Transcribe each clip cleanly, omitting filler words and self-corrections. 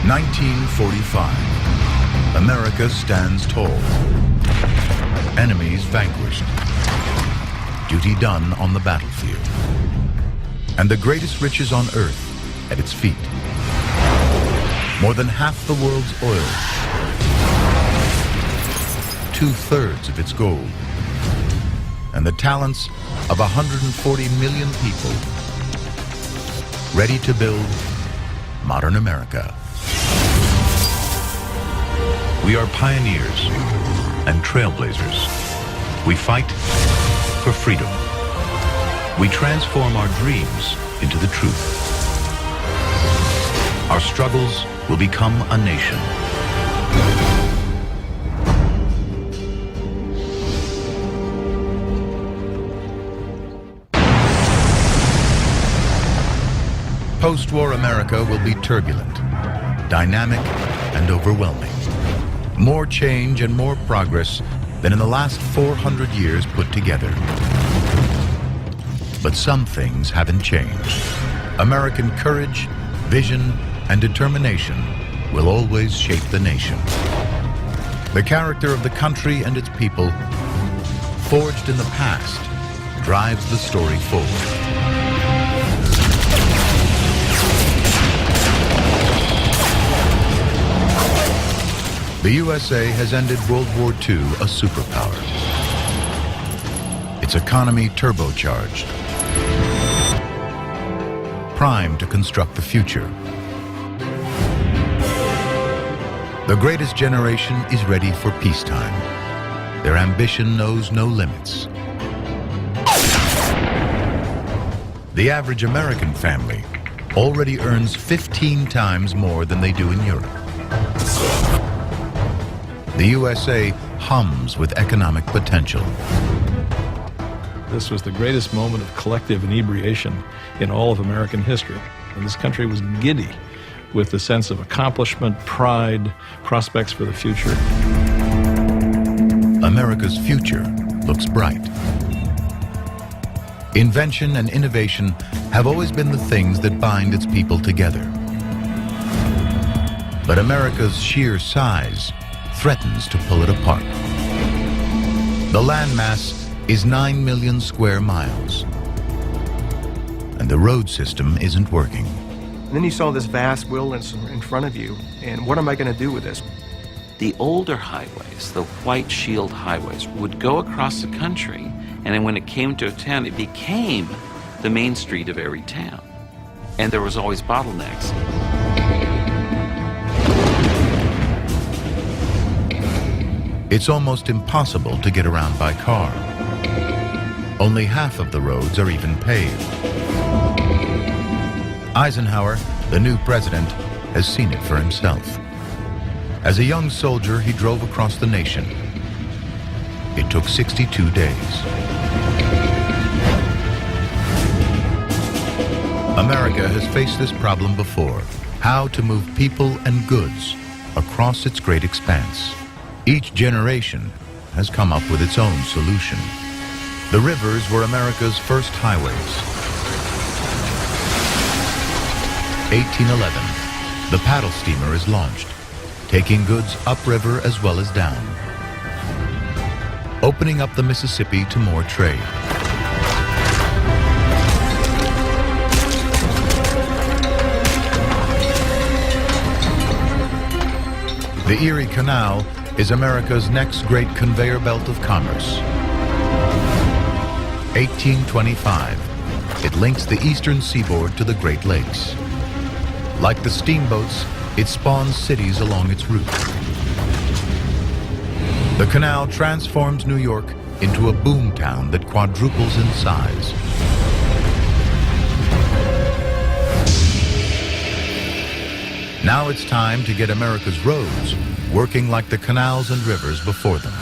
1945. America stands tall. Enemies vanquished. Duty done on the battlefield. And the greatest riches on earth at its feet. More than half the world's oil. 2/3 of its gold. And the talents of 140 million people ready to build modern America. We are pioneers and trailblazers. We fight for freedom. We transform our dreams into the truth. Our struggles will become a nation. Post-war America will be turbulent, dynamic, and overwhelming. More change and more progress than in the last 400 years put together. But some things haven't changed. American courage, vision, and determination will always shape the nation. The character of the country and its people, forged in the past, drives the story forward. The USA has ended World War II a superpower. Its economy turbocharged. Primed to construct the future. The greatest generation is ready for peacetime. Their ambition knows no limits. The average American family already earns 15 times more than they do in Europe. The USA hums with economic potential. This was the greatest moment of collective inebriation in all of American history. And this country was giddy with the sense of accomplishment, pride, prospects for the future. America's future looks bright. Invention and innovation have always been the things that bind its people together. But America's sheer size threatens to pull it apart. The landmass is 9 million square miles, and the road system isn't working. And then you saw this vast wilderness in front of you, and what am I going to do with this? The older highways, the white shield highways, would go across the country, and then when it came to a town, it became the main street of every town. And there was always bottlenecks. It's almost impossible to get around by car. Only half of the roads are even paved. Eisenhower, the new president, has seen it for himself. As a young soldier, he drove across the nation. It took 62 days. America has faced this problem before: how to move people and goods across its great expanse. Each generation has come up with its own solution. The rivers were America's first highways. 1811, the paddle steamer is launched, taking goods upriver as well as down, opening up the Mississippi to more trade. The Erie Canal is America's next great conveyor belt of commerce. 1825, it links the eastern seaboard to the Great Lakes. Like the steamboats, it spawns cities along its route. The canal transforms New York into a boom town that quadruples in size. Now it's time to get America's roads working like the canals and rivers before them,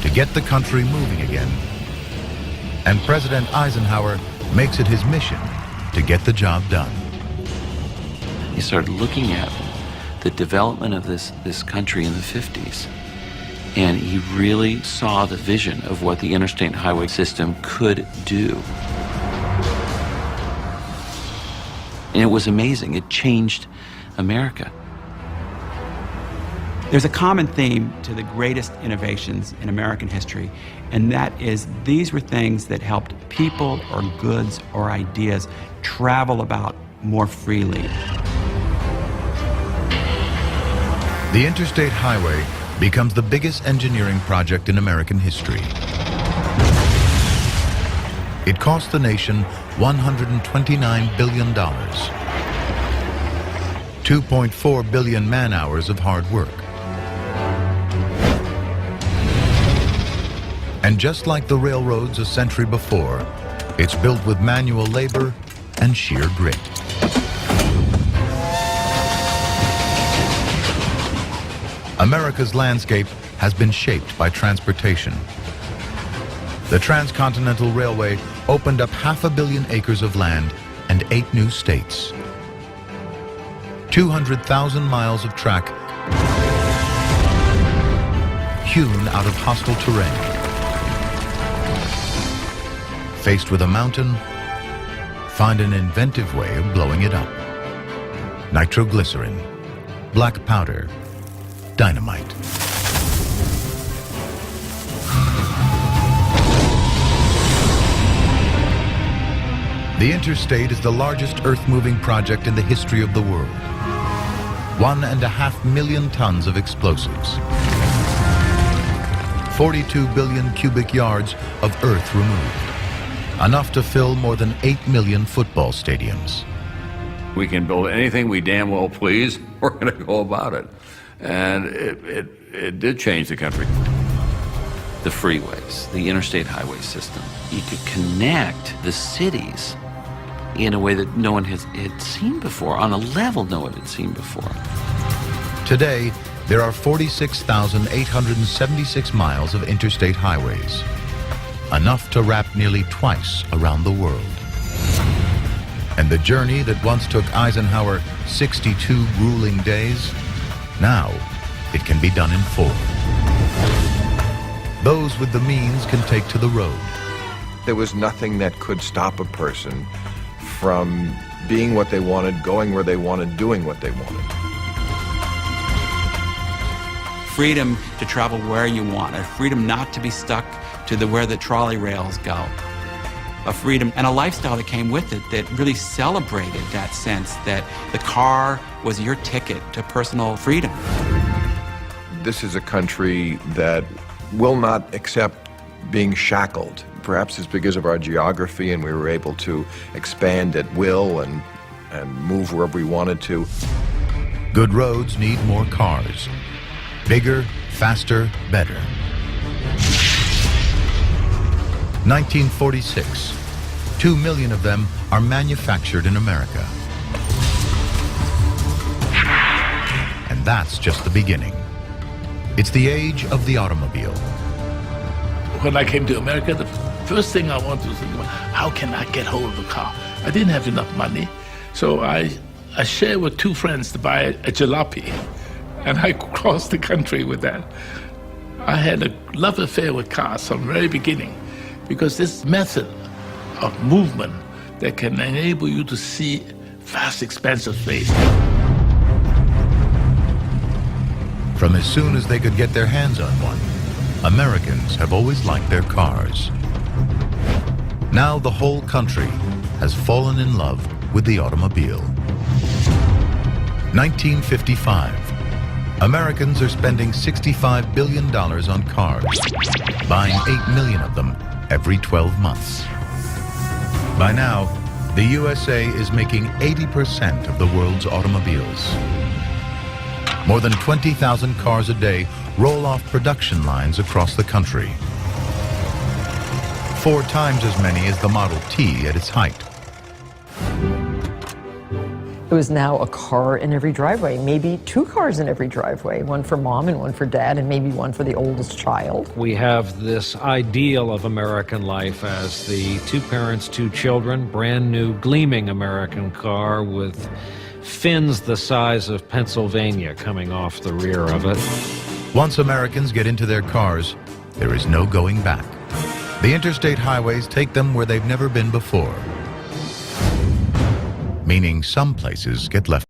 to get the country moving again. And President Eisenhower makes it his mission to get the job done. He started looking at the development of this country in the 50s, and he really saw the vision of what the interstate highway system could do. And it was amazing. It changed America. There's a common theme to the greatest innovations in American history, and that is these were things that helped people or goods or ideas travel about more freely. The Interstate Highway becomes the biggest engineering project in American history. It cost the nation $129 billion, 2.4 billion man-hours of hard work. And just like the railroads a century before, it's built with manual labor and sheer grit. America's landscape has been shaped by transportation. The Transcontinental Railway opened up 500 million acres of land and 8 new states. 200,000 miles of track hewn out of hostile terrain. Faced with a mountain, find an inventive way of blowing it up. Nitroglycerin, black powder, dynamite. The interstate is the largest earth-moving project in the history of the world. 1.5 million tons of explosives. 42 billion cubic yards of earth removed. Enough to fill more than 8 million football stadiums. We can build anything we damn well please. We're going to go about it. And it did change the country. The freeways, the interstate highway system, you could connect the cities in a way that no one had seen before, on a level no one had seen before. Today, there are 46,876 miles of interstate highways, enough to wrap nearly twice around the world. And the journey that once took Eisenhower 62 grueling days, now it can be done in 4. Those with the means can take to the road. There was nothing that could stop a person from being what they wanted, going where they wanted, doing what they wanted. Freedom to travel where you want, a freedom not to be stuck to where the trolley rails go. A freedom and a lifestyle that came with it that really celebrated that sense that the car was your ticket to personal freedom. This is a country that will not accept being shackled. Perhaps it's because of our geography and we were able to expand at will and move wherever we wanted to. Good roads need more cars. Bigger, faster, better. 1946. 2 million of them are manufactured in America. And that's just the beginning. It's the age of the automobile. When I came to America, the first thing I wanted to think about, how can I get hold of a car? I didn't have enough money, so I shared with 2 friends to buy a jalopy, and I crossed the country with that. I had a love affair with cars from the very beginning, because this method of movement that can enable you to see vast expanse of space. From as soon as they could get their hands on one, Americans have always liked their cars. Now the whole country has fallen in love with the automobile. 1955. Americans are spending $65 billion on cars, buying 8 million of them every 12 months. By now, the USA is making 80% of the world's automobiles. More than 20,000 cars a day roll off production lines across the country. 4 times as many as the Model T at its height. It was now a car in every driveway, maybe 2 cars in every driveway, one for mom and one for dad, and maybe one for the oldest child. We have this ideal of American life as the 2 parents, 2 children, brand new, gleaming American car with fins the size of Pennsylvania coming off the rear of it. Once Americans get into their cars, there is no going back. The interstate highways take them where they've never been before, meaning some places get left